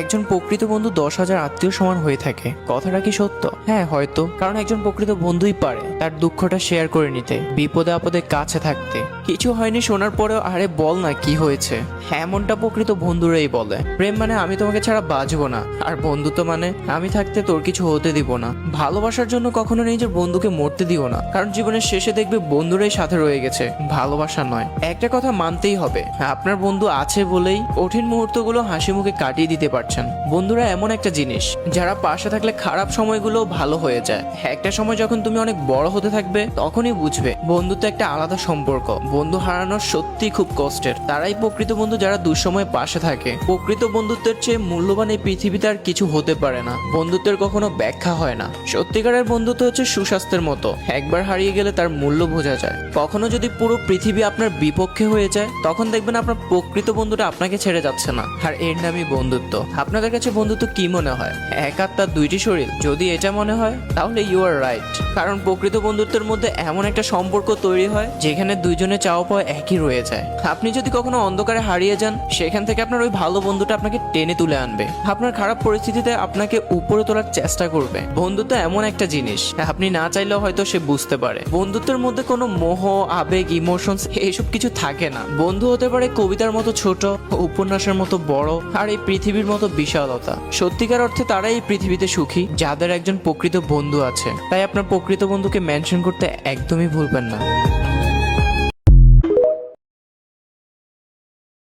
একজন প্রকৃত বন্ধু 10,000 আত্মীয় সমান হয়ে থাকে, কথাটা কি সত্য? হ্যাঁ হয়তো, কারণ একজন প্রকৃত বন্ধুই পারে তার দুঃখটা শেয়ার করে নিতে, বিপদে আপদে কাছে থাকতে। কিছু হয়নি শোনার পরেও আরে বল না কি হয়েছে, এমনটা প্রকৃত বন্ধুরাই বলে। প্রেম মানে আমি তোমাকে ছাড়া বাঁচবো না, আর বন্ধুত্ব মানে আমি থাকতে তোর কিছু হতে দিব না। ভালোবাসার জন্য কখনো নিজের বন্ধুকে মরতে দিও না, কারণ জীবনের শেষে দেখবে বন্ধুরাই সাথে রয়ে গেছে, ভালোবাসা নয়। একটা কথা মানতেই হবে, আপনার বন্ধু আছে বলেই কঠিন মুহূর্তগুলো হাসি মুখে কাটিয়ে দিতে পারছেন। বন্ধুরা এমন একটা জিনিস যারা পাশে থাকলে খারাপ সময়গুলো ভালো হয়ে যায়। একটা সময় যখন তুমি অনেক বড় হতে থাকবে তখনই বুঝবে বন্ধুত্ব একটা আলাদা সম্পর্ক। বন্ধু হারানো সত্যি খুব কষ্টের। তারাই প্রকৃত বন্ধু যারা দুঃসময়ে পাশে থাকে। প্রকৃত বন্ধুত্বের চেয়ে মূল্যবান এই পৃথিবীতে আর কিছু হতে পারে না। বন্ধুত্বের কখনো ব্যাখ্যা হয় না। সত্যিকারের বন্ধুত্ব হচ্ছে সুস্বাস্থ্যের মতো, একবার হারিয়ে গেলে তার মূল্য বোঝা যায়। কখনো যদি পুরো পৃথিবী আপনার বিপক্ষে হয়ে যায় তখন দেখবেন আপনার প্রকৃত বন্ধুটা আপনাকে ছেড়ে যাচ্ছে না, আর এর নামই বন্ধুত্ব। আপনাদের কাছে বন্ধুত্ব কি মনে হয়? এক আত্মার দুইটি শরীর? যদি এটা মনে হয় তাহলে ইউ আর রাইট, কারণ প্রকৃত বন্ধুত্বের মধ্যে এমন একটা সম্পর্ক তৈরি হয় যেখানে দুইজনে চাওয়া পাওয়া একই রয়ে যায়। আপনি যদি কখনো অন্ধকারে হারিয়ে যান, সেখান থেকে আপনার ওই ভালো বন্ধুটা আপনাকে টেনে তুলে আনবে। আপনার খারাপ পরিস্থিতিতে আপনাকে উপরে তোলার চেষ্টা করবে। বন্ধুত্ব এমন একটা জিনিস আপনি না চাইলেও হয়তো সে বুঝতে পারে। বন্ধুত্বের মধ্যে কোনো মোহ, আবেগ, ইমোশনস এইসব কিছু থাকে না। বন্ধু হতে পারে কবিতার মতো ছোট, উপন্যাসের মতো বড়, আর এই পৃথিবীর মতো বিশালতা। সত্যিকার অর্থে তারাই এই পৃথিবীতে সুখী যাদের একজন প্রকৃত বন্ধু আছে। তাই আপনার প্রকৃত বন্ধুকে মেনশন করতে একদমই ভুলবেন না।